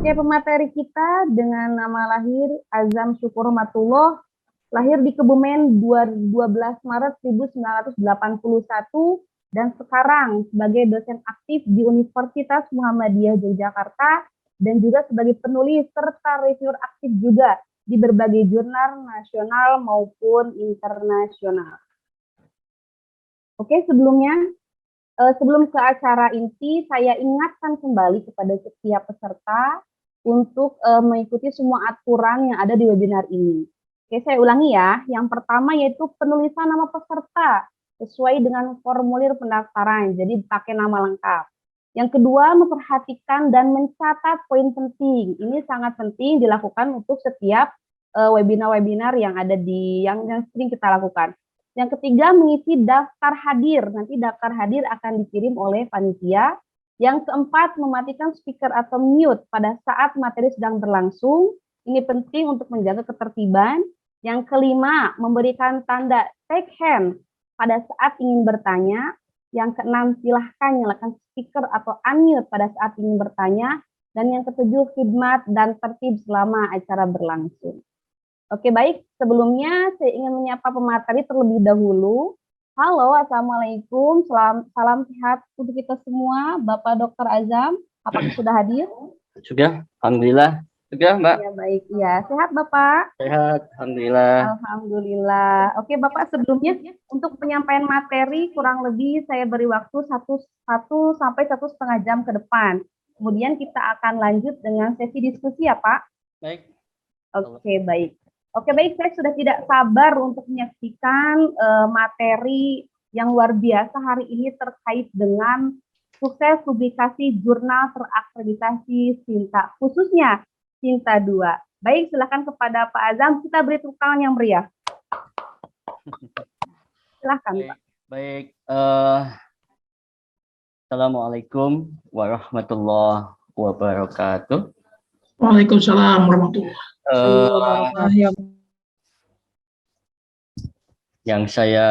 Oke, pemateri kita dengan nama lahir Azam Syukur Matullah, lahir di Kebumen 12 Maret 1981 dan sekarang sebagai dosen aktif di Universitas Muhammadiyah Yogyakarta dan juga sebagai penulis serta reviewer aktif juga di berbagai jurnal nasional maupun internasional. Oke, sebelum ke acara inti, saya ingatkan kembali kepada setiap peserta untuk mengikuti semua aturan yang ada di webinar ini. Oke, saya ulangi ya. Yang pertama yaitu penulisan nama peserta sesuai dengan formulir pendaftaran, jadi pakai nama lengkap. Yang kedua, memperhatikan dan mencatat poin penting. Ini sangat penting dilakukan untuk setiap webinar-webinar yang ada yang sering kita lakukan. Yang ketiga, mengisi daftar hadir. Nanti daftar hadir akan dikirim oleh panitia. Yang keempat, mematikan speaker atau mute pada saat materi sedang berlangsung. Ini penting untuk menjaga ketertiban. Yang kelima, memberikan tanda take hand pada saat ingin bertanya. Yang keenam, silahkan nyalakan speaker atau unmute pada saat ingin bertanya. Dan yang ketujuh, khidmat dan tertib selama acara berlangsung. Oke, baik. Sebelumnya saya ingin menyapa pemateri terlebih dahulu. Halo, Assalamualaikum. Salam sehat untuk kita semua. Bapak Dr. Azam, apakah sudah hadir? Sudah, Alhamdulillah. Sudah, Mbak? Ya, baik. Ya, sehat Bapak? Sehat, Alhamdulillah. Alhamdulillah. Oke, Bapak, sebelumnya untuk penyampaian materi kurang lebih saya beri waktu 1 sampai 1,5 jam ke depan. Kemudian kita akan lanjut dengan sesi diskusi ya, Pak? Baik. Oke, baik. Oke, baik, saya sudah tidak sabar untuk menyaksikan materi yang luar biasa hari ini terkait dengan sukses publikasi jurnal terakreditasi Sinta, khususnya Sinta 2. Baik, silakan kepada Pak Azam, kita beri tepuk tangan yang meriah. Silakan, Pak. Baik, Assalamualaikum warahmatullahi wabarakatuh. Waalaikumsalam warahmatullahi wabarakatuh. Yang saya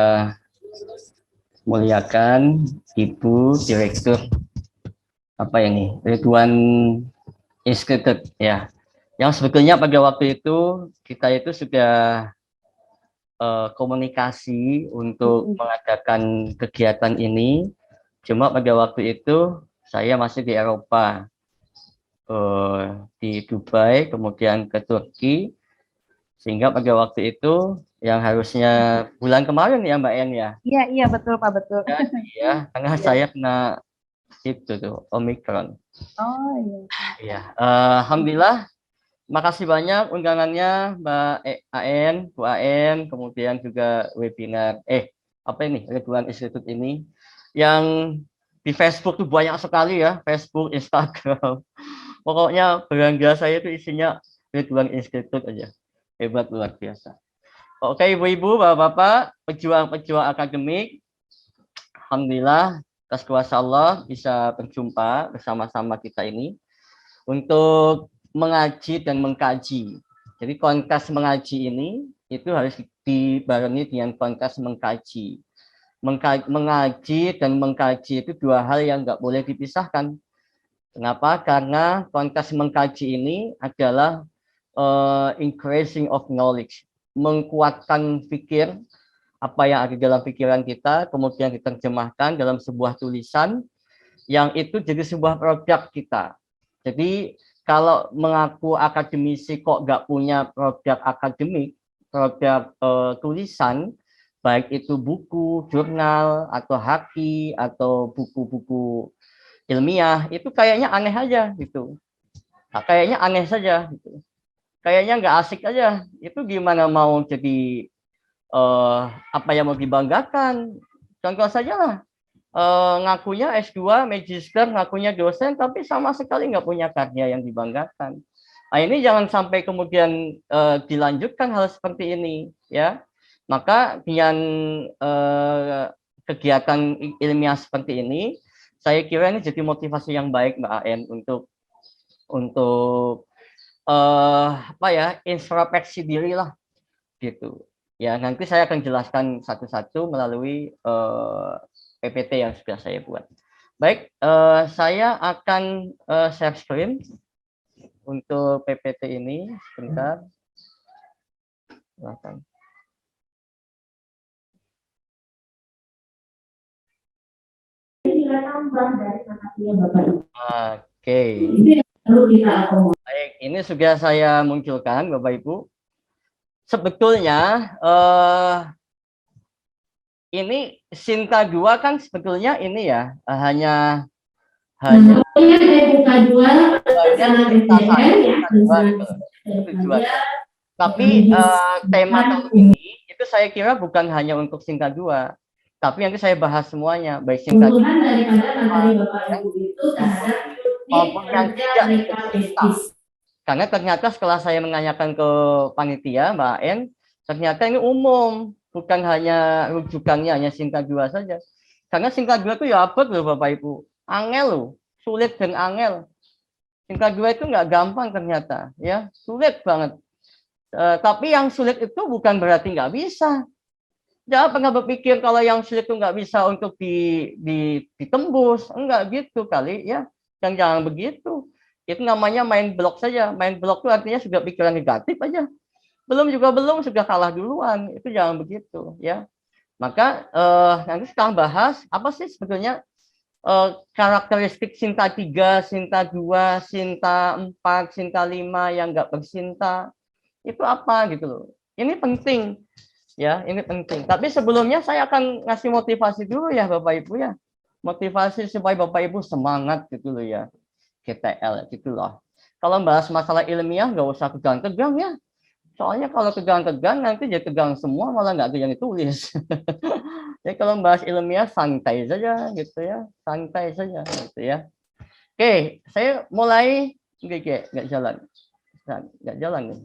muliakan Ibu Direktur Ridwan Institute ya. Yang sebetulnya pada waktu itu kita itu sudah komunikasi untuk mengadakan kegiatan ini. Cuma pada waktu itu saya masih di Eropa, di Dubai, kemudian ke Turki, sehingga pada waktu itu yang harusnya bulan kemarin ya Mbak En ya. Iya betul Pak, betul. Iya, karena saya kena itu tuh Omikron. Oh iya. Iya, alhamdulillah. Makasih banyak undangannya Mbak AN, Bu AN, kemudian juga webinar Ridwan Institute ini yang di Facebook tuh banyak sekali ya, Facebook, Instagram. Pokoknya berangga saya itu isinya Ridwan Institute aja. Hebat luar biasa. Oke, Ibu-ibu, Bapak-bapak, pejuang-pejuang akademik, alhamdulillah atas kuasa Allah bisa berjumpa bersama-sama kita ini untuk mengaji dan mengkaji. Jadi kontes mengaji ini itu harus dibarengi dengan kontes mengkaji. Mengaji dan mengkaji itu dua hal yang nggak boleh dipisahkan. Kenapa? Karena kontes mengkaji ini adalah increasing of knowledge, mengkuatkan pikir, apa yang ada dalam pikiran kita, kemudian diterjemahkan dalam sebuah tulisan, yang itu jadi sebuah produk kita. Jadi kalau mengaku akademisi kok nggak punya produk akademik, produk tulisan, baik itu buku, jurnal, atau haki, atau buku-buku ilmiah, itu kayaknya aneh aja gitu. Nah, kayaknya aneh saja gitu. Kayaknya nggak asik aja. Itu gimana mau jadi apa yang mau dibanggakan? Contoh saja lah, ngakunya S2, magister, ngakunya dosen, tapi sama sekali nggak punya karya yang dibanggakan. Nah, ini jangan sampai kemudian dilanjutkan hal seperti ini, ya. Maka dengan kegiatan ilmiah seperti ini, saya kira ini jadi motivasi yang baik Mbak AN untuk introspeksi diri lah, gitu. Ya, nanti saya akan jelaskan satu-satu melalui PPT yang sudah saya buat. Baik, saya akan share screen. untuk PPT ini. Sebentar. Silakan. Oke. Baik, ini sudah saya munculkan, Bapak Ibu. Sebetulnya ini Sinta 2 kan sebetulnya ini ya hanya tujuannya. Tapi tema tahun ini itu saya kira bukan hanya untuk Sinta 2, tapi yang saya bahas semuanya, baik Sinta 2 maupun yang tidak ikut Sinta. Karena ternyata setelah saya menanyakan ke panitia, Mbak En, ternyata ini umum, bukan hanya rujukannya hanya Sinta 2 saja. Karena Sinta 2 itu ya abot loh Bapak Ibu, angel loh, sulit dan angel. Sinta 2 itu nggak gampang ternyata, ya sulit banget. Tapi yang sulit itu bukan berarti nggak bisa. Jangan pernah berpikir kalau yang sulit itu nggak bisa untuk ditembus, enggak gitu kali ya. Jangan begitu. Itu namanya main blok saja. Main blok itu artinya sudah pikiran negatif aja. Belum sudah kalah duluan. Itu jangan begitu ya. Maka nanti sekarang bahas apa sih sebetulnya karakteristik Sinta 3, Sinta 2, Sinta 4, Sinta 5 yang nggak bersinta. Itu apa gitu loh. Ini penting. Ya, ini penting. Tapi sebelumnya saya akan ngasih motivasi dulu ya Bapak Ibu ya. Motivasi supaya Bapak Ibu semangat gitu loh ya. GTL gitu loh. Kalau bahas masalah ilmiah nggak usah tegang-tegang ya. Soalnya kalau tegang-tegang nanti jadi tegang semua malah nggak ada yang ditulis. Jadi kalau bahas ilmiah santai saja gitu ya. Santai saja gitu ya. Oke, saya mulai nggak jalan. Nggak jalan nih.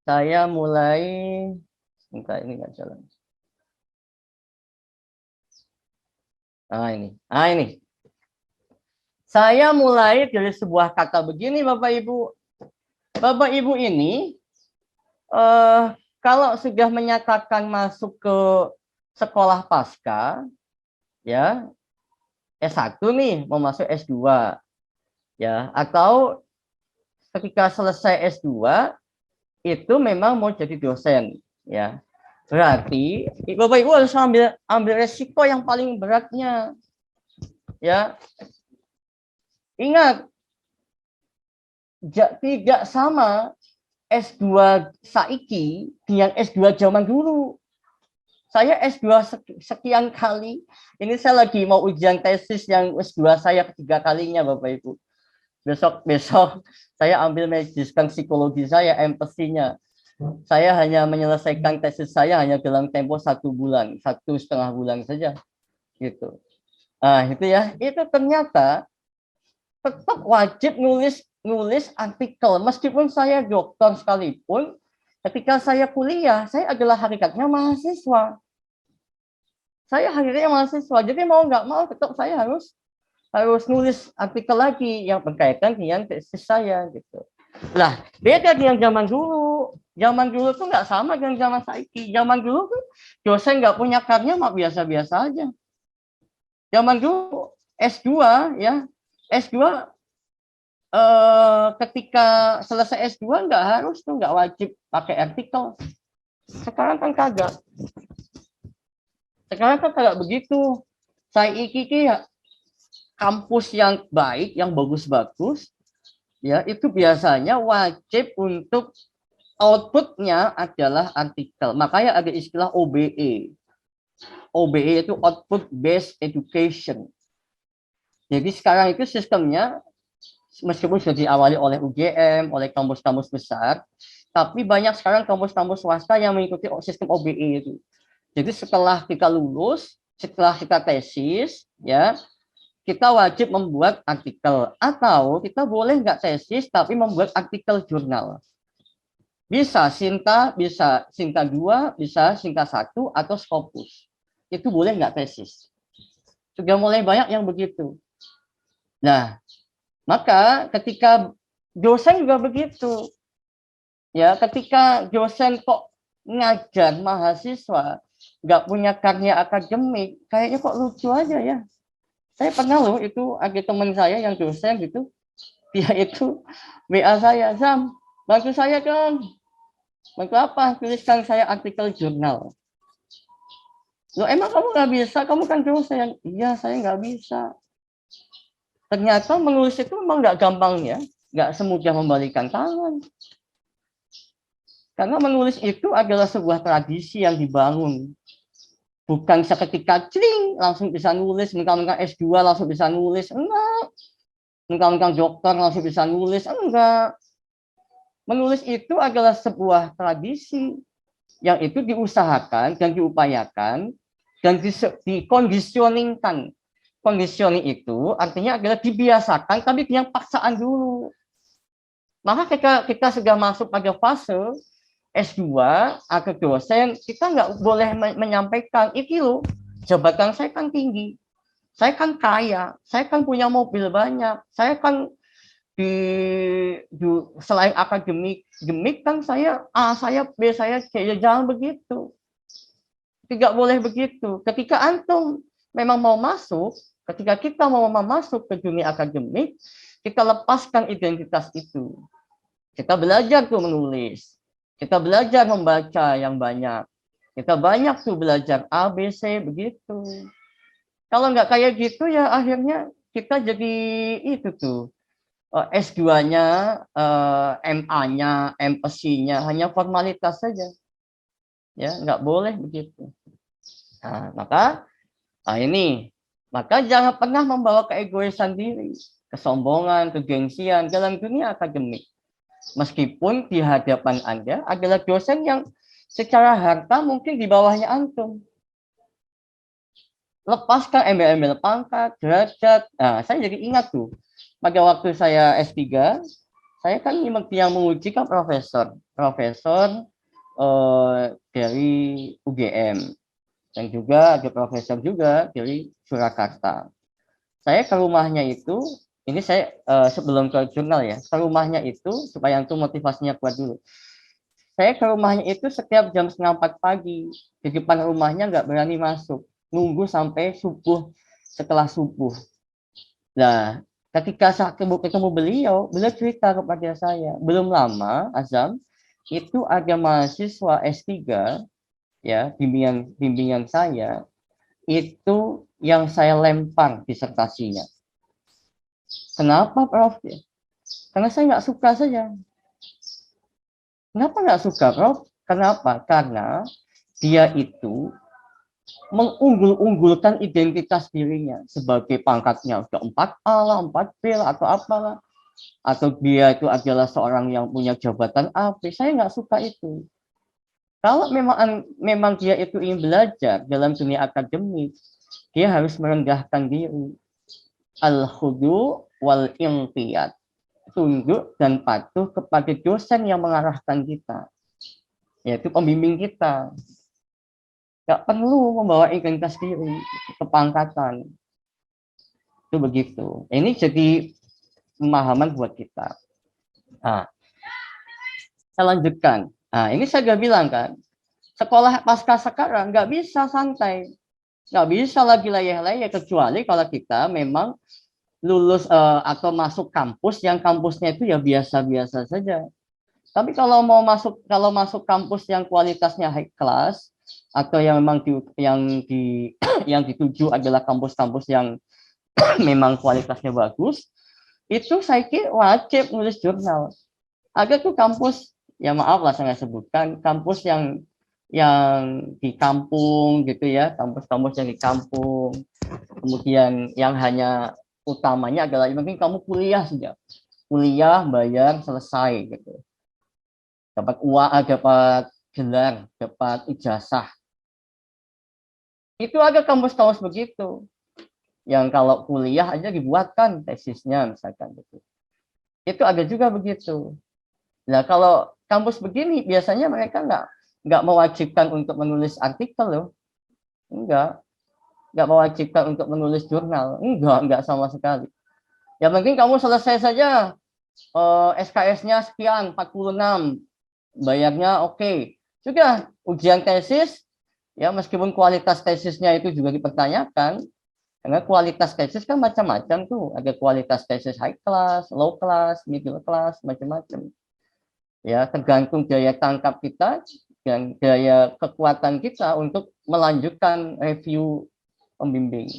Saya mulai entah ini nggak jalan. Ini. Saya mulai dari sebuah kata begini Bapak Ibu. Bapak Ibu ini kalau sudah menyatakan masuk ke sekolah pasca ya S1 nih mau masuk S2 ya atau ketika selesai S2 itu memang mau jadi dosen ya. Berarti Bapak Ibu harus ambil resiko yang paling beratnya. Ya. Ingat tidak sama S2 saiki dengan S2 zaman dulu. Saya S2 sekian kali. Ini saya lagi mau ujian tesis yang S2 saya ketiga kalinya Bapak Ibu. Besok saya ambil magister psikologi saya, empatinya. Saya hanya menyelesaikan tesis saya hanya dalam tempo 1 bulan, 1,5 bulan saja, gitu. Nah itu ya, itu ternyata tetap wajib nulis artikel, meskipun saya dokter sekalipun, ketika saya kuliah, saya adalah hakikatnya mahasiswa. Saya hakikatnya mahasiswa, jadi mau nggak mau tetap saya harus nulis artikel lagi yang berkaitan dengan tesis saya gitu. Lah, beda dengan zaman dulu. Zaman dulu tuh nggak sama dengan zaman saiki. Zaman dulu tuh dosen nggak punya karya mah biasa-biasa aja. Zaman dulu S2 ya, S2 ketika selesai S2 nggak harus tuh, nggak wajib pakai artikel. Sekarang kan kagak. Sekarang kan kagak begitu. Saiki ya kampus yang baik, yang bagus-bagus, ya itu biasanya wajib untuk outputnya adalah artikel. Makanya ada istilah OBE. OBE itu Output Based Education. Jadi sekarang itu sistemnya, meskipun sudah diawali oleh UGM, oleh kampus-kampus besar, tapi banyak sekarang kampus-kampus swasta yang mengikuti sistem OBE itu. Jadi setelah kita lulus, setelah kita tesis, ya kita wajib membuat artikel, atau kita boleh nggak tesis tapi membuat artikel jurnal. Bisa Sinta 2, bisa Sinta 1 atau Scopus. Itu boleh nggak tesis. Sudah mulai banyak yang begitu. Nah, maka ketika dosen juga begitu. Ya, ketika dosen kok ngajar mahasiswa nggak punya karya akademik, kayaknya kok lucu aja ya. Saya pernah loh itu ada teman saya yang dosen gitu, dia itu WA saya, Zam, bantu saya dong. Bantu apa? Tuliskan saya artikel jurnal. Loh, emang kamu nggak bisa? Kamu kan dosen. Iya, saya nggak bisa. Ternyata menulis itu memang nggak gampang ya, nggak semudah membalikan tangan. Karena menulis itu adalah sebuah tradisi yang dibangun. Bukan seketika cling langsung bisa nulis, mentang-mentang S2 langsung bisa nulis, enggak. Mentang-mentang dokter langsung bisa nulis, enggak. Menulis itu adalah sebuah tradisi yang itu diusahakan dan diupayakan dan dikondisioningkan. Conditioning itu artinya adalah dibiasakan, tapi yang paksaan dulu. Maka kita sudah masuk pada fase S2 atau dosen, kita nggak boleh menyampaikan, iki loh, jabatan saya kan tinggi, saya kan kaya, saya kan punya mobil banyak, saya kan selain akademik kan saya A, saya B, saya C, ya jangan begitu. Tidak boleh begitu. Ketika antum memang mau masuk, ketika kita mau masuk ke dunia akademik, kita lepaskan identitas itu. Kita belajar tuh menulis. Kita belajar membaca yang banyak. Kita banyak tuh belajar A, B, C, begitu. Kalau nggak kayak gitu ya akhirnya kita jadi itu tuh. S2-nya, MA-nya, MSc-nya hanya formalitas saja. Ya, nggak boleh begitu. Nah, maka jangan pernah membawa keegoisan diri, kesombongan, kegengsian dalam dunia akademik. Meskipun di hadapan Anda adalah dosen yang secara harta mungkin di bawahnya antum. Lepaskan embel-embel pangkat, derajat. Nah, saya jadi ingat tuh, pada waktu saya S3, saya kan yang menguji kan profesor dari UGM. Dan juga ada profesor juga dari Surakarta. Saya ke rumahnya itu, ini saya sebelum ke jurnal ya, ke rumahnya itu supaya itu motivasinya kuat dulu. Saya ke rumahnya itu setiap jam 3:30 pagi, di depan rumahnya nggak berani masuk, nunggu sampai subuh, setelah subuh. Nah, ketika saya ketemu beliau cerita kepada saya, belum lama Azam, itu ada mahasiswa S3 ya, bimbingan saya itu yang saya lempar disertasinya. Kenapa, Prof? Karena saya nggak suka saja. Kenapa nggak suka, Prof? Kenapa? Karena dia itu mengunggul-unggulkan identitas dirinya sebagai pangkatnya udah 4A lah, 4B lah, atau apalah. Atau dia itu adalah seorang yang punya jabatan AP. Saya nggak suka itu. Kalau memang dia itu ingin belajar dalam dunia akademik, dia harus merendahkan diri. Al-khudu wal inqiyad. Tunduk dan patuh kepada dosen yang mengarahkan kita, yaitu pembimbing kita. Nggak perlu membawa identitas diri, kepangkatan. Itu begitu. Ini jadi pemahaman buat kita. Nah, saya lanjutkan. Nah, ini saya udah bilang kan, sekolah pasca sekarang nggak bisa santai, nggak bisa lagi layeh-layeh, kecuali kalau kita memang lulus atau masuk kampus yang kampusnya itu ya biasa-biasa saja. Tapi kalau masuk kampus yang kualitasnya high class atau yang memang yang dituju adalah kampus-kampus yang memang kualitasnya bagus, itu saya kira wajib nulis jurnal. Ada tuh kampus, ya maaf lah saya sebutkan, kampus yang di kampung gitu ya, kampus-kampus yang di kampung, kemudian yang hanya utamanya adalah mungkin kamu kuliah saja, kuliah bayar selesai gitu, dapat uang, dapat gelar, dapat ijazah. Itu ada kampus-kampus begitu, yang kalau kuliah aja dibuatkan tesisnya misalkan gitu. Itu ada juga begitu. Nah, kalau kampus begini biasanya mereka nggak mewajibkan untuk menulis artikel loh. Enggak mewajibkan untuk menulis jurnal. Enggak sama sekali. Yang penting kamu selesai saja SKS-nya sekian 46. Bayarnya oke. Sudah ujian tesis ya, meskipun kualitas tesisnya itu juga dipertanyakan, Karena kualitas tesis kan macam-macam tuh, ada kualitas tesis high class, low class, middle class, macam-macam. Ya, tergantung daya tangkap kita dan daya kekuatan kita untuk melanjutkan review pembimbing.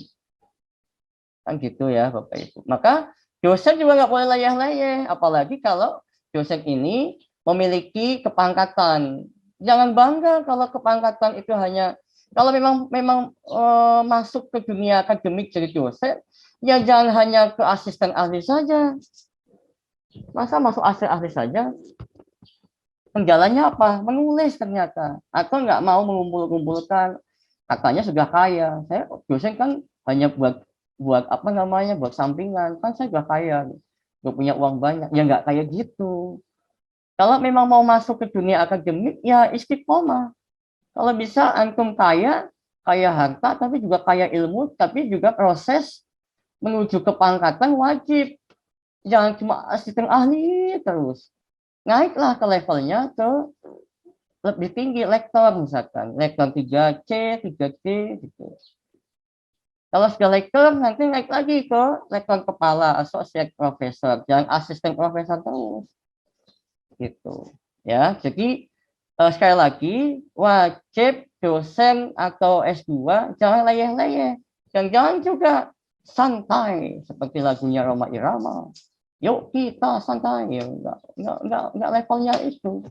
Kan gitu ya Bapak Ibu. Maka dosen juga nggak boleh leyeh-leyeh, apalagi kalau dosen ini memiliki kepangkatan. Jangan bangga kalau kepangkatan itu hanya kalau memang masuk ke dunia akademik jadi dosen, ya jangan hanya ke asisten ahli saja. Masa masuk asisten ahli saja? Kendalanya apa? Menulis ternyata. Atau nggak mau mengumpul-kumpulkan. Katanya sudah kaya. Saya dosen kan hanya buat apa namanya, buat sampingan. Kan saya sudah kaya. Nggak punya uang banyak. Ya nggak kayak gitu. Kalau memang mau masuk ke dunia akademik, ya istiqomah. Kalau bisa antum kaya harta, tapi juga kaya ilmu, tapi juga proses menuju ke pangkatan wajib. Jangan cuma asisten ahli terus. Naiklah ke levelnya ke lebih tinggi, lektor misalkan. Lektor 3C, 3D, gitu. Kalau sudah lektor, nanti naik lagi ke lektor kepala, associate professor. Jangan asisten profesor terus. Gitu. Ya, jadi sekali lagi, wajib dosen atau S2 jangan leyeh-leyeh. Dan jangan juga santai seperti lagunya Rhoma Irama. Yuk kita santai, ya, enggak levelnya itu.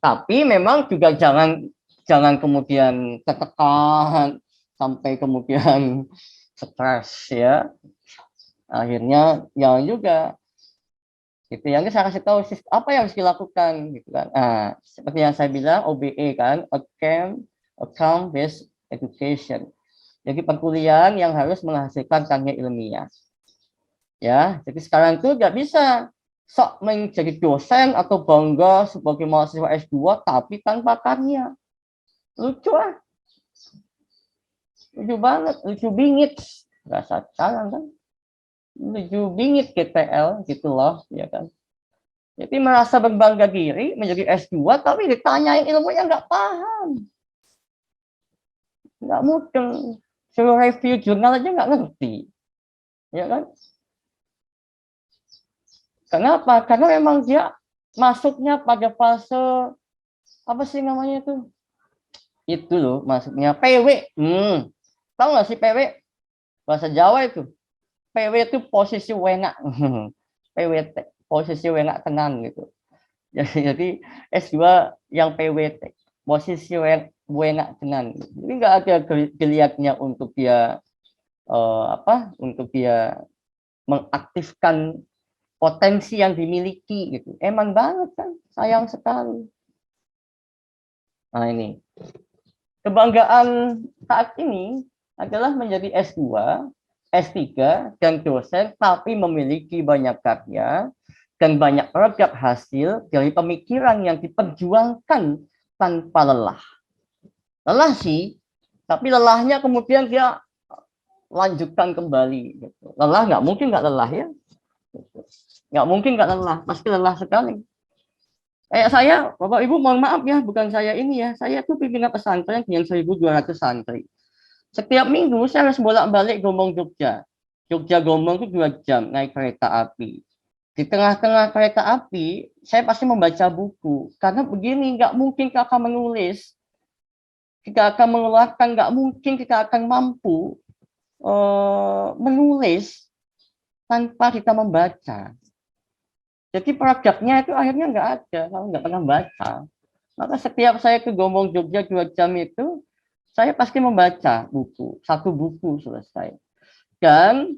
Tapi memang juga jangan kemudian tertekan sampai kemudian stres ya. Akhirnya jangan juga. Gitu yang saya kasih tahu apa yang harus dilakukan gitu kan. Nah, seperti yang saya bilang OBE kan, account based education. Jadi perkuliahan yang harus menghasilkan karya ilmiah. Ya, jadi sekarang itu nggak bisa sok menjadi dosen atau bangga sebagai mahasiswa S2 tapi tanpa karya. Lucu ah. Lucu banget, lucu bingit. Bahasa sekarang kan. Lucu bingit GTL gitu loh, ya kan. Jadi merasa berbangga diri menjadi S2 tapi ditanyain ilmunya nggak paham. Nggak mudeng. Suruh review jurnal aja nggak ngerti. Ya kan? Kenapa? Karena memang dia masuknya pada fase apa sih namanya itu? Itu loh masuknya PW. Tahu nggak sih PW? Bahasa Jawa itu. PW itu posisi wengak. PWT, posisi wengak tenan gitu. Jadi S2 yang PWT, posisi wengak tenan. Jadi nggak ada geliatnya untuk dia untuk dia mengaktifkan potensi yang dimiliki gitu. Emang banget kan, sayang sekali. Nah ini, kebanggaan saat ini adalah menjadi S2, S3, dan dosen, tapi memiliki banyak karya dan banyak produk hasil dari pemikiran yang diperjuangkan tanpa lelah. Lelah sih, tapi lelahnya kemudian dia lanjutkan kembali. Gitu. Lelah nggak mungkin nggak lelah ya. Gitu. Nggak mungkin nggak lelah, pasti lelah sekali. Kayak saya, Bapak Ibu mohon maaf ya, bukan saya ini ya, saya tuh pimpinan pesantren yang 1.200 santri. Setiap minggu saya harus bolak-balik Gombong Jogja. Jogja Gombong itu 2 jam naik kereta api. Di tengah-tengah kereta api, saya pasti membaca buku. Karena begini, nggak mungkin kita akan menulis, kita akan mengeluarkan, nggak mungkin kita akan mampu menulis tanpa kita membaca. Jadi produknya itu akhirnya nggak ada, kalau nggak pernah baca. Maka setiap saya ke Gombong Jogja 2 jam itu, saya pasti membaca buku, 1 buku selesai. Dan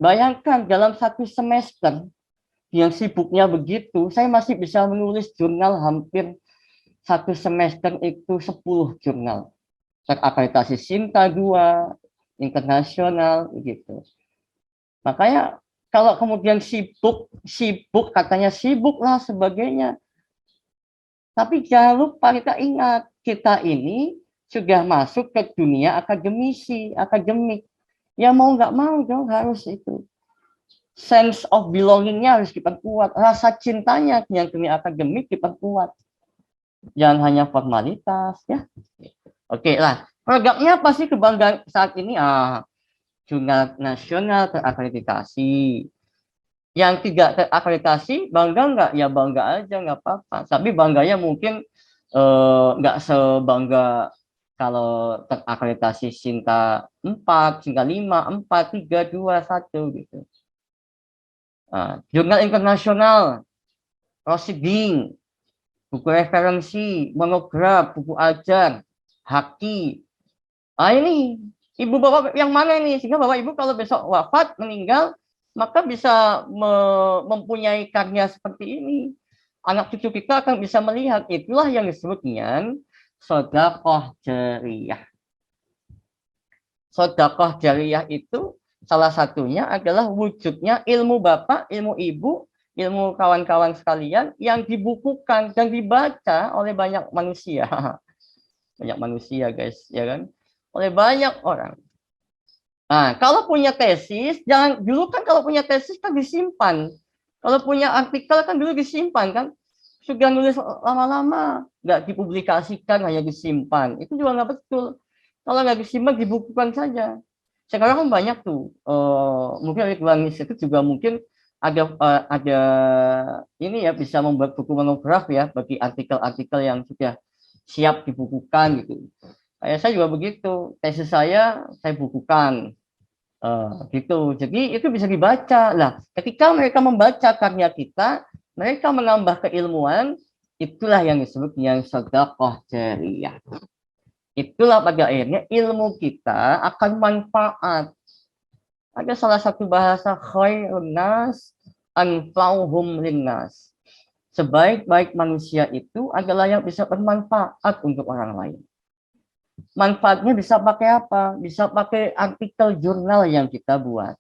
bayangkan dalam 1 semester yang sibuknya begitu, saya masih bisa menulis jurnal hampir 1 semester itu 10 jurnal. Terakreditasi Sinta 2, internasional, begitu. Makanya kalau kemudian sibuk katanya sibuk lah sebagainya. Tapi jangan lupa kita ingat, kita ini sudah masuk ke dunia akademik. Ya mau nggak mau dong harus itu. Sense of belonging-nya harus diperkuat. Rasa cintanya yang dunia akademik diperkuat. Jangan hanya formalitas ya. Oke lah, Produknya apa sih kebanggaan saat ini? Jurnal nasional terakreditasi. Yang tidak terakreditasi bangga nggak? Ya bangga aja, nggak apa-apa. Tapi bangganya mungkin nggak sebangga kalau terakreditasi Sinta 4, Sinta 5, 4, 3, 2, 1 gitu. Jurnal internasional, proceeding, buku referensi, monograf, buku ajar, haki. Ini ibu bapak yang mana ini? Sehingga bapak ibu kalau besok wafat, meninggal, maka bisa mempunyai karya seperti ini. Anak cucu kita akan bisa melihat. Itulah yang disebut dengan sedekah jariyah. Sedekah jariyah itu salah satunya adalah wujudnya ilmu bapak, ilmu ibu, ilmu kawan-kawan sekalian yang dibukukan dan dibaca oleh banyak manusia. Banyak manusia, guys, ya kan? Oleh banyak orang. Nah, kalau punya tesis, jangan dulu kan kalau punya tesis kan disimpan. Kalau punya artikel kan dulu disimpan kan. Sudah nulis lama-lama, nggak dipublikasikan, hanya disimpan. Itu juga nggak betul. Kalau nggak disimpan, dibukukan saja. Sekarang kan banyak tuh, mungkin Ridwan itu juga mungkin ada ini ya, bisa membuat buku monograf ya bagi artikel-artikel yang sudah siap dibukukan gitu. Saya juga begitu, tesis saya bukukan gitu. Jadi itu bisa dibaca. Lah, ketika mereka membaca karya kita, mereka menambah keilmuan, itulah yang disebut yang sedekah jariyah. Itulah pada akhirnya ilmu kita akan manfaat. Ada salah satu bahasa khairun nas anfa'uhum linnas. Sebaik-baik manusia itu adalah yang bisa bermanfaat untuk orang lain. Manfaatnya bisa pakai apa? Bisa pakai artikel jurnal yang kita buat.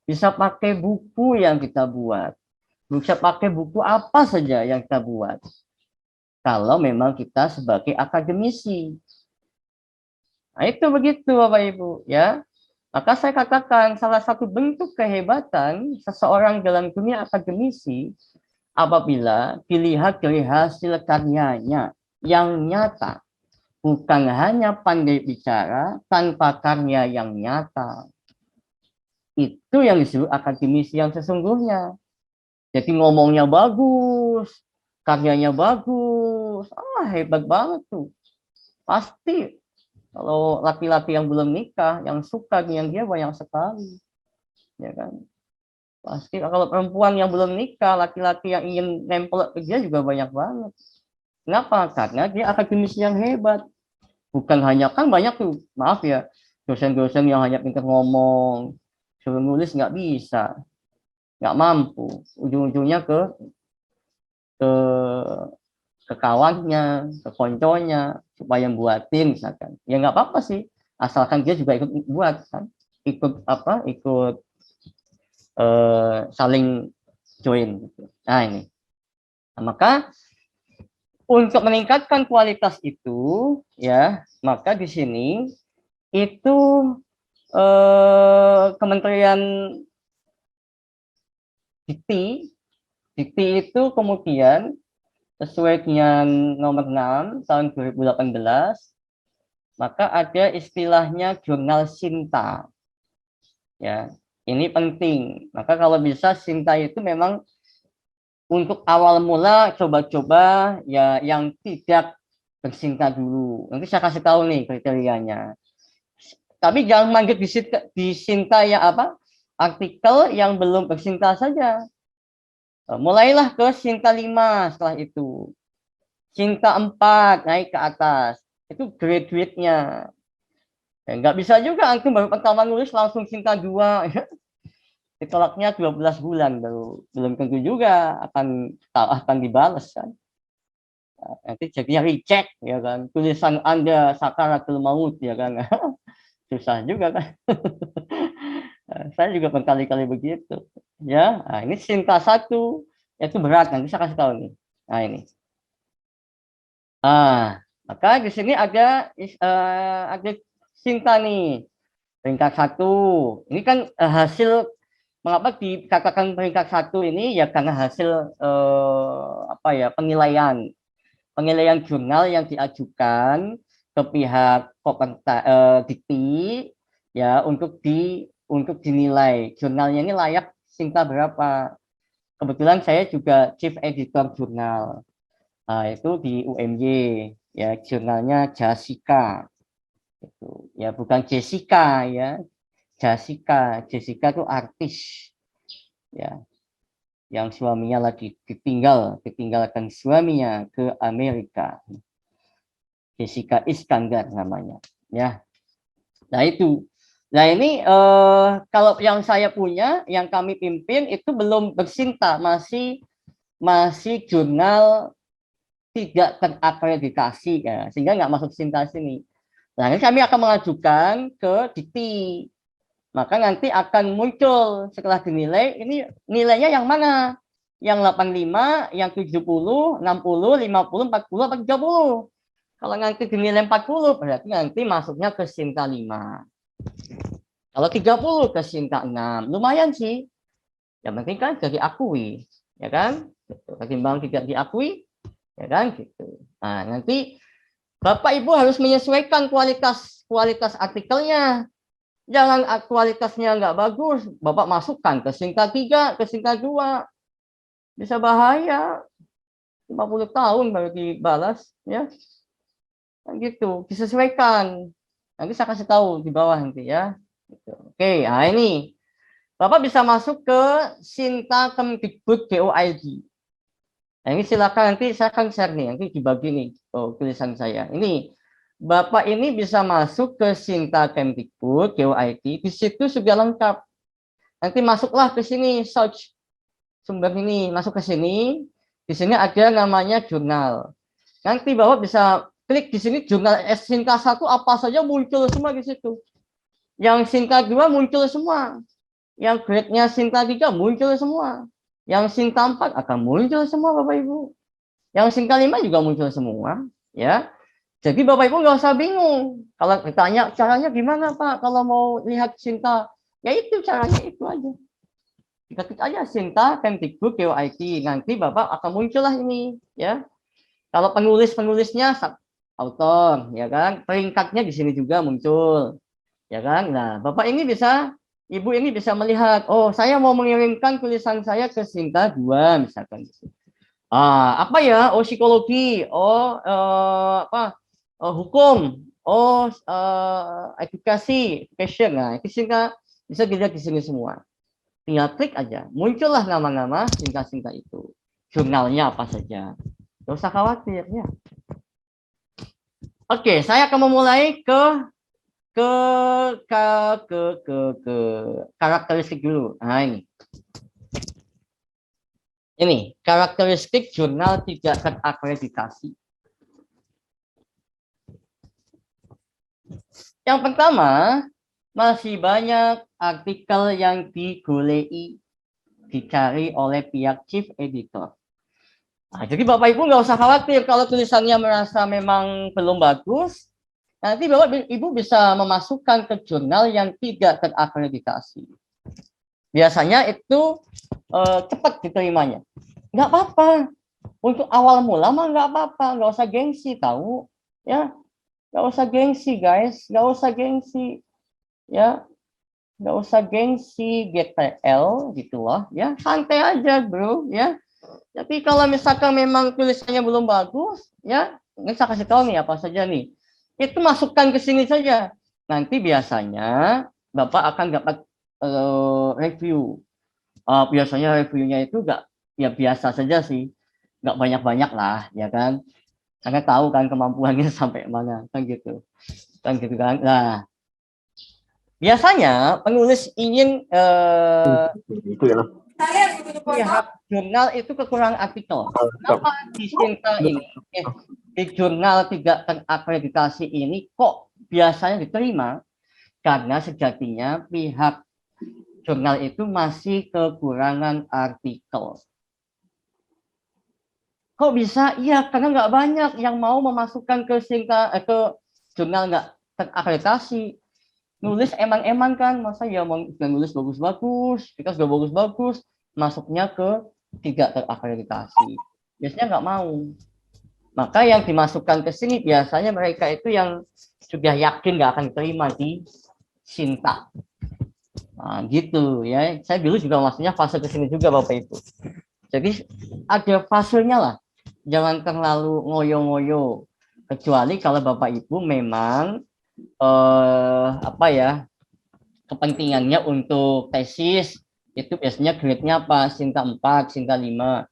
Bisa pakai buku yang kita buat. Bisa pakai buku apa saja yang kita buat. Kalau memang kita sebagai akademisi. Nah, itu begitu Bapak Ibu ya. Maka saya katakan salah satu bentuk kehebatan seseorang dalam dunia akademisi apabila dilihat dari hasil karyanya yang nyata. Bukan hanya pandai bicara tanpa karya yang nyata. Itu yang disebut akademisi yang sesungguhnya. Jadi ngomongnya bagus, karyanya bagus, hebat banget tuh. Pasti kalau laki-laki yang belum nikah, yang suka dengan dia banyak sekali, ya kan? Pasti kalau perempuan yang belum nikah, laki-laki yang ingin nempel ke dia juga banyak banget. Kenapa? Karena dia akademisi yang hebat. Bukan hanya, kan banyak tuh, maaf ya, dosen-dosen yang hanya pintar ngomong, suruh nulis nggak bisa, nggak mampu, ujung-ujungnya ke kawannya, ke konconya, supaya buatin misalkan. Ya nggak apa-apa sih, asalkan dia juga ikut buat kan, ikut saling join gitu. Nah ini, maka untuk meningkatkan kualitas itu ya, maka di sini itu Kementerian Dikti itu kemudian sesuai dengan nomor 6 tahun 2018, maka ada istilahnya jurnal Sinta. Ya, ini penting. Maka kalau bisa Sinta itu memang untuk awal mula coba-coba ya yang tidak bersinta dulu. Nanti saya kasih tahu nih kriterianya. Tapi jangan manggil di Sinta ya artikel yang belum bersinta saja. Mulailah ke Sinta 5 setelah itu. Sinta 4 naik ke atas. Itu graduate-nya. Ya, nggak bisa juga antum baru pertama nulis langsung Sinta 2. Ditolaknya 12 bulan baru. Belum tentu juga akan dibalas kan. Nanti jadinya reject ya kan. Tulisan Anda sakaratul maut ya kan. Susah juga kan. Saya juga berkali-kali begitu. Ya, nah, ini Sinta 1 itu berat, nanti saya kasih tahu nih. Nah ini. Maka di sini ada Sinta nih, peringkat 1. Ini kan hasil, mengapa dikatakan peringkat 1 ini ya karena hasil penilaian jurnal yang diajukan ke pihak Dikti ya untuk dinilai jurnalnya ini layak Sinta berapa. Kebetulan saya juga chief editor jurnal. Nah, itu di UMY ya, jurnalnya Jessica. Itu ya, bukan Jessica ya. Jessica itu artis ya, yang suaminya lagi ditinggalkan suaminya ke Amerika. Jessica Iskandar namanya ya. Nah itu. Nah ini kalau yang saya punya, yang kami pimpin itu belum bersinta, masih jurnal tidak terakreditasi ya, sehingga nggak masuk Sinta sini. Nah ini kami akan mengajukan ke Dikti. Maka nanti akan muncul setelah dinilai, ini nilainya yang mana? Yang 85, yang 70, 60, 50, 40, 30. Kalau nanti dinilai 40, berarti nanti masuknya ke Sinta 5. Kalau 30 ke Sinta 6. Lumayan sih. Yang penting kan jadi diakui. Ya kan? Ketimbang tidak diakui, ya kan? Gitu. Nah, nanti Bapak Ibu harus menyesuaikan kualitas artikelnya. Jangan kualitasnya nggak bagus, Bapak masukkan ke Sinta 3, ke Sinta 2. Bisa bahaya. 50 tahun baru dibalas, ya. Gitu, disesuaikan. Nanti saya kasih tahu di bawah nanti ya. Gitu. Oke, nah ini. Bapak bisa masuk ke Sinta Kemdikbud GOID. Nah, ini silakan nanti saya akan share nih, nanti dibagi nih tulisan saya. Ini Bapak ini bisa masuk ke Sinta Kemdikbud GOID, di situ sudah lengkap. Nanti masuklah ke sini, search sumber ini, masuk ke sini. Di sini ada namanya jurnal. Nanti Bapak bisa klik di sini jurnal Sinta 1 apa saja muncul semua di situ. Yang Sinta 2 muncul semua. Yang grade-nya Sinta 3 muncul semua. Yang Sinta 4 akan muncul semua Bapak Ibu. Yang Sinta 5 juga muncul semua, ya. Jadi Bapak Ibu nggak usah bingung. Kalau ditanya caranya gimana Pak kalau mau lihat Sinta, ya itu caranya itu aja. Ketik aja Sinta Kemdikbud GOID, nanti Bapak akan muncullah ini, ya. Kalau penulisnya autor, ya kan, peringkatnya di sini juga muncul, ya kan. Nah, Bapak ini bisa, Ibu ini bisa melihat, oh saya mau mengirimkan tulisan saya ke Sinta 2 misalkan. Apa ya? Oh psikologi, hukum, education. Nah, itu Sinta bisa dilihat di sini semua. Tinggal klik aja, muncullah nama-nama Sinta itu. Jurnalnya apa saja. Gak usah khawatir ya. Oke, saya akan memulai ke karakteristik dulu. Nah, ini karakteristik jurnal tidak terakreditasi. Yang pertama, masih banyak artikel yang digolei, dicari oleh pihak chief editor. Nah, jadi Bapak Ibu nggak usah khawatir kalau tulisannya merasa memang belum bagus. Nanti Bapak Ibu bisa memasukkan ke jurnal yang tidak terakreditasi. Biasanya itu cepat diterimanya. Nggak apa-apa. Untuk awal mula mah nggak apa-apa. Nggak usah gengsi, tahu? Ya, nggak usah gengsi, guys. Nggak usah gengsi. Ya, nggak usah gengsi GTL gitu loh. Ya, santai aja, bro. Ya. Tapi kalau misalkan memang tulisannya belum bagus, ya, ini saya kasih tahu nih apa saja nih. Itu masukkan ke sini saja. Nanti biasanya Bapak akan dapat review. Biasanya reviewnya itu nggak, ya biasa saja sih, nggak banyak-banyak lah, ya kan? Karena tahu kan kemampuannya sampai mana, kan gitu kan. Nah, biasanya penulis ingin pihak jurnal itu kekurangan artikel. Kenapa di Sinta ini, di jurnal tidak terakreditasi ini kok biasanya diterima? Karena sejatinya pihak jurnal itu masih kekurangan artikel. Kok bisa? Iya, karena nggak banyak yang mau memasukkan ke jurnal nggak terakreditasi. Nulis emang-emang kan, masa ya mau nulis bagus-bagus, kita sudah bagus-bagus, masuknya ke tidak terakreditasi. Biasanya nggak mau. Maka yang dimasukkan ke sini biasanya mereka itu yang sudah yakin nggak akan terima di Sinta. Nah, gitu ya. Saya dulu juga maksudnya fase ke sini juga Bapak Ibu. Jadi ada fasenya lah. Jangan terlalu ngoyo-ngoyo. Kecuali kalau Bapak Ibu memang kepentingannya untuk tesis itu biasanya grade-nya apa? Sinta 4, Sinta 5.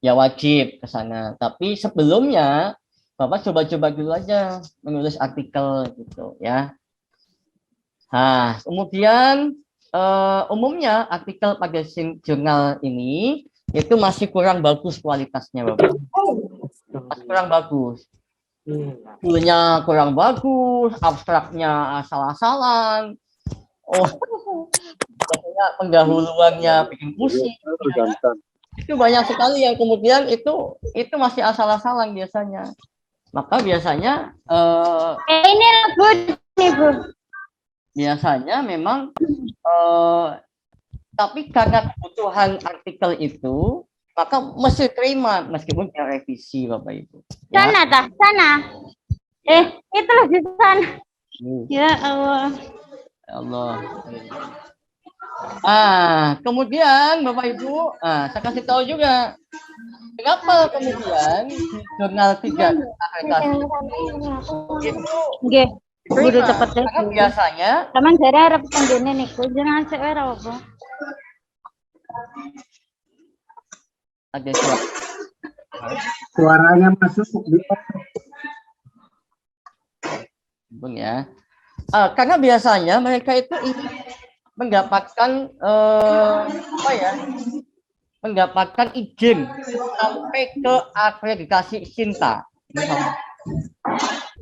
Ya wajib ke sana. Tapi sebelumnya Bapak coba-coba dulu aja menulis artikel gitu ya. Nah, kemudian umumnya artikel pada jurnal ini itu masih kurang bagus kualitasnya, Bapak. Masih kurang bagus. Judulnya kurang bagus, abstraknya asal-asalan. Oh, biasanya pendahuluannya bikin pusing. Ya. Itu banyak sekali yang kemudian itu masih asal-asalan biasanya. Maka biasanya ini Bu, nih Bu. Biasanya memang tapi karena kebutuhan artikel itu maka mesti terima meskipun tidak revisi Bapak Ibu. Ya. Sana. Itulah di sana. Ya Allah. Ya Allah. Kemudian Bapak Ibu, saya kasih tahu juga kenapa kemudian di jurnal 3 akreditasi itu Guru cepet deh. karena biasanya Taman saya harap penggene nih, jangan sewa apa. ada suara. Suaranya masuk di Ya. Karena biasanya mereka itu ingin mendapatkan mendapatkan izin sampai ke akreditasi Sinta.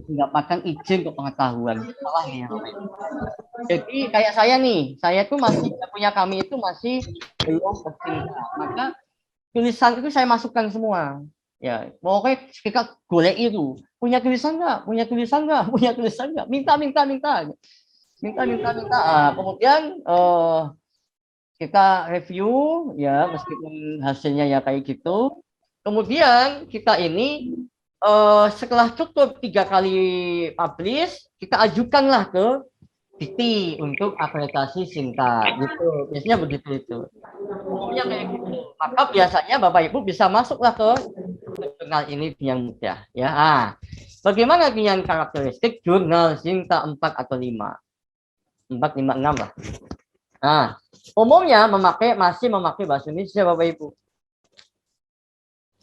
Mendapatkan izin ke pengetahuan. Salah ya. Jadi kayak saya nih, kami itu masih belum ke Sinta. Maka tulisan itu saya masukkan semua. Ya, pokoknya kita golek itu. Punya tulisan nggak? Minta. Kemudian kita review ya, meskipun hasilnya ya kayak gitu. Kemudian kita ini setelah cukup 3 kali publish, kita ajukanlah ke Dikti untuk akreditasi Sinta. Gitu. Biasanya begitu itu. Umumnya kayak gitu. Maka biasanya Bapak Ibu bisa masuklah ke jurnal ini yang mudah ya. Bagaimana dengan karakteristik jurnal Sinta 4 atau 5? 4, 5, 6 lah. Umumnya masih memakai bahasa Indonesia Bapak Ibu.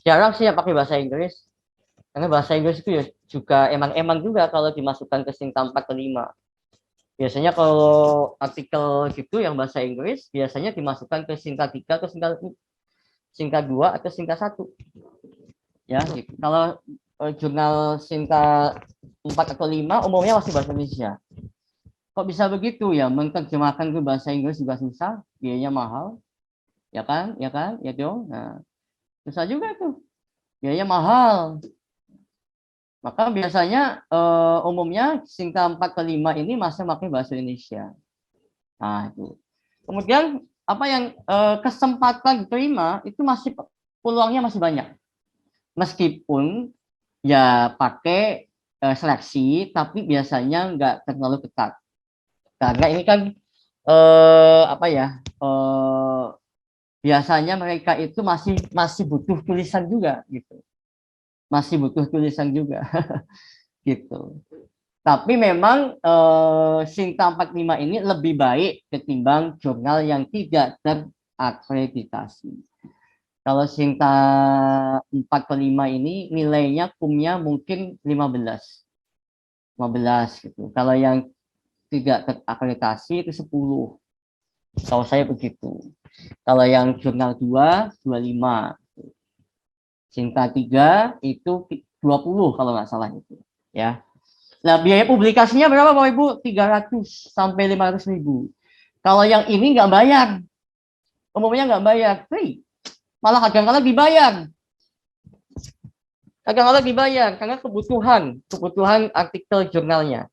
Jarang sih yang pakai bahasa Inggris. Karena bahasa Inggris itu ya juga emang juga kalau dimasukkan ke Sinta 4 ke 5. Biasanya kalau artikel gitu yang bahasa Inggris biasanya dimasukkan ke Sinta 3 atau Sinta 2 atau Sinta 1. Ya, gitu. Kalau jurnal Sinta 4 atau 5 umumnya masih bahasa Indonesia. Kok bisa begitu ya? Menerjemahkan ke bahasa Inggris juga susah, biayanya mahal. Ya kan? Ya dong. Nah, susah juga tuh. Biayanya mahal. Maka biasanya umumnya Sinta 4 ke 5 ini masih pakai bahasa Indonesia. Nah, itu. Kemudian apa yang kesempatan diterima itu masih peluangnya masih banyak. Meskipun ya pakai seleksi, tapi biasanya nggak terlalu ketat. Karena ini kan biasanya mereka itu masih butuh tulisan juga gitu. Masih butuh tulisan juga gitu. Tapi memang Sinta 45 ini lebih baik ketimbang jurnal yang tidak terakreditasi. Kalau Sinta 45 ini nilainya kumnya mungkin 15 gitu. Kalau yang tidak terakreditasi itu 10. Kalau saya begitu. Kalau yang jurnal 2, 25. Sinta 3 itu 20 kalau nggak salah itu. Ya. Nah, biaya publikasinya berapa Bapak Ibu? 300 sampai 500 ribu. Kalau yang ini nggak bayar. Umumnya nggak bayar. Free. Malah kadang-kadang dibayar. Karena kebutuhan artikel jurnalnya.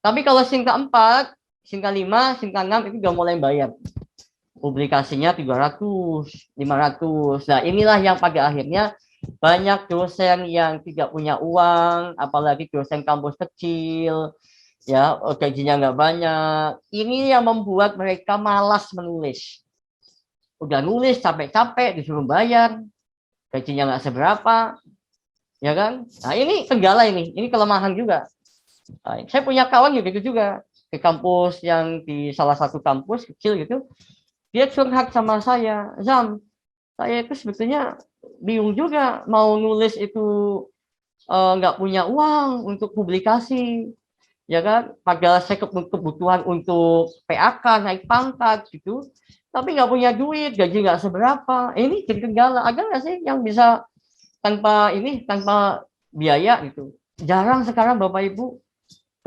Tapi kalau Sinta 4, Sinta 5, Sinta 6 itu udah mulai bayar. Publikasinya 300, 500. Nah, inilah yang pada akhirnya banyak dosen yang tidak punya uang, apalagi dosen kampus kecil, ya gajinya nggak banyak. Ini yang membuat mereka malas menulis. Udah nulis capek-capek disuruh bayar, gajinya nggak seberapa, ya kan? Nah ini kendala ini kelemahan juga. Nah, saya punya kawan gitu juga ke kampus yang di salah satu kampus kecil gitu, dia curhat sama saya, Zam, saya itu sebetulnya bingung juga mau nulis itu nggak punya uang untuk publikasi, ya kan? Padahal saya kebutuhan untuk PAK naik pangkat gitu, tapi nggak punya duit, gaji nggak seberapa. Ini jadi kendala. Ada nggak sih yang bisa tanpa biaya gitu? Jarang sekarang Bapak Ibu.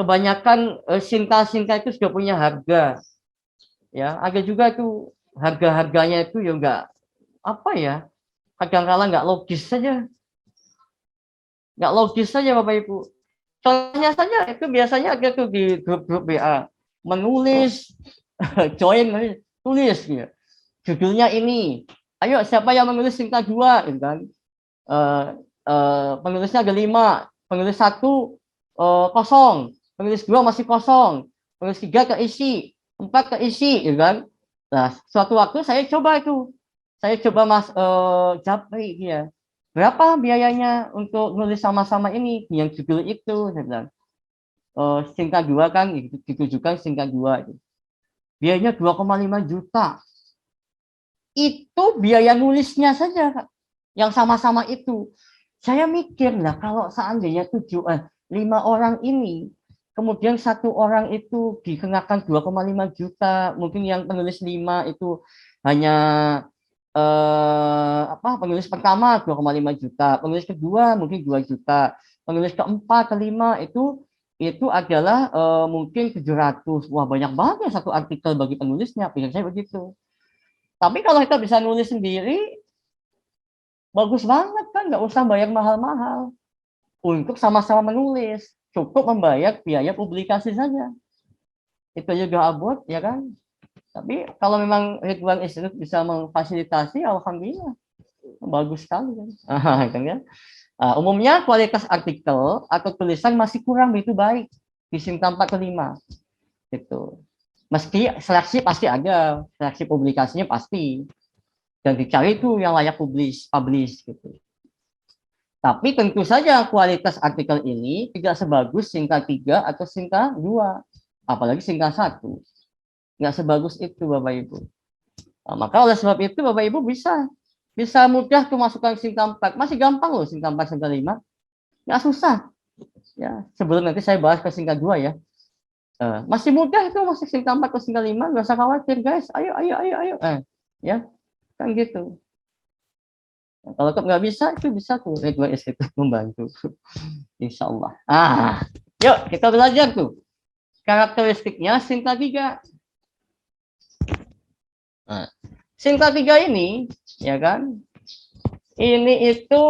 Kebanyakan sinta-sinta itu sudah punya harga. Ya, ada juga itu harga-harganya itu ya nggak apa ya, kadang-kala nggak logis saja. Nggak logis saja Bapak Ibu. Contohnya saja itu biasanya ada tuh di grup-grup WA menulis join tulis gitu. Judulnya ini, ayo siapa yang menulis singkat 2 gitu kan. Penulisnya ada 5, penulis 1 kosong, penulis 2 masih kosong, penulis 3 keisi, 4 keisi gitu kan. Nah, suatu waktu saya coba japri dia. Berapa biayanya untuk nulis sama-sama ini yang judul itu, saya bilang. Singkat 2 kan ditujukan singkat 2 itu. Biayanya 2,5 juta. Itu biaya nulisnya saja yang sama-sama itu. Saya mikir lah kalau seandainya 5 orang ini, kemudian 1 orang itu dikenakan 2,5 juta, mungkin yang penulis 5 itu hanya penulis pertama 2,5 juta, penulis kedua mungkin 2 juta, penulis keempat, kelima itu adalah mungkin 700. Wah, banyak banget satu artikel bagi penulisnya, pikir saya begitu. Tapi kalau kita bisa nulis sendiri, bagus banget kan, nggak usah bayar mahal-mahal untuk sama-sama menulis, cukup membayar biaya publikasi saja. Itu juga abot, ya kan? Tapi kalau memang Ridwan Institute bisa memfasilitasi, alhamdulillah, bagus sekali kan. Kan ya? Umumnya kualitas artikel atau tulisan masih kurang begitu baik di Sinta 4 ke 5. Gitu. Meski seleksi pasti ada, seleksi publikasinya pasti. Dan dicari itu yang layak publish gitu. Tapi tentu saja kualitas artikel ini tidak sebagus Sinta 3 atau Sinta 2, apalagi Sinta 1. Nggak sebagus itu Bapak Ibu. Nah, maka oleh sebab itu Bapak Ibu bisa mudah tuh masukkan Sinta 4. Masih gampang loh Sinta 4, Sinta 5. Nggak susah. Ya, sebelum nanti saya bahas ke Sinta 2 ya. Masih mudah itu masuk Sinta 4 ke Sinta 5, nggak usah khawatir guys. Ayo. Ya, kan gitu. Nah, kalau nggak bisa, itu bisa tuh Ridwan Institute membantu. Insya Allah. Yuk kita belajar tuh karakteristiknya Sinta 3. Nah, Sinta 3 ini, ya kan? Ini itu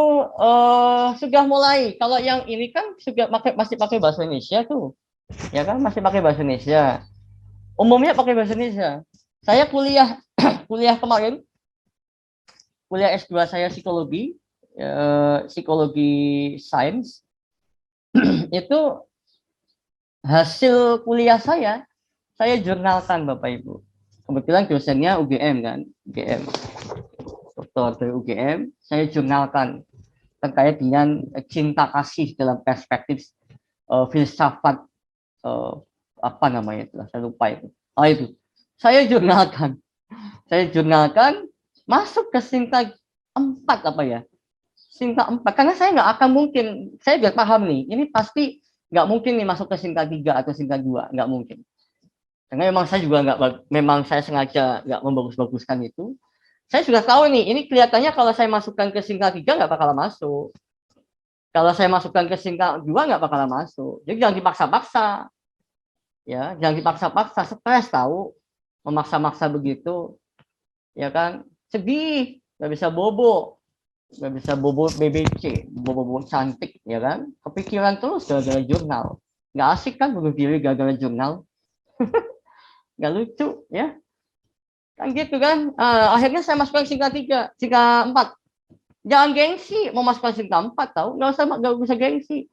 sudah mulai. Kalau yang ini kan sudah masih pakai bahasa Indonesia tuh, ya kan? Masih pakai bahasa Indonesia. Umumnya pakai bahasa Indonesia. Saya kuliah kemarin, kuliah S2 saya psikologi sains. Itu hasil kuliah saya jurnalkan Bapak Ibu. Kebetulan dosennya UGM kan, dokter dari UGM, saya jurnalkan terkait dengan cinta kasih dalam perspektif filsafat apa namanya itu, saya lupa itu. Itu saya jurnalkan masuk ke Sinta 4 apa ya? Sinta 4 karena saya nggak akan mungkin, saya nggak paham nih, ini pasti nggak mungkin nih masuk ke Sinta 3 atau Sinta 2, nggak mungkin. Karena memang saya juga saya sengaja nggak membagus-baguskan itu. Saya sudah tahu nih, ini kelihatannya kalau saya masukkan ke Sinta 3 nggak bakal masuk. Kalau saya masukkan ke Sinta 2 nggak bakal masuk. Jadi jangan dipaksa-paksa. Ya, jangan dipaksa-paksa, stres tahu, memaksa-maksa begitu. Ya kan? Sedih, nggak bisa bobo BBC, bobo cantik, ya kan? Kepikiran terus gara-gara jurnal. Nggak asik kan bunuh diri gara-gara jurnal. Nggak lucu, ya. Kan gitu kan. Akhirnya saya masukkan Sinta 4. Jangan gengsi, mau masuk kelas 4 tahu, nggak usah gengsi.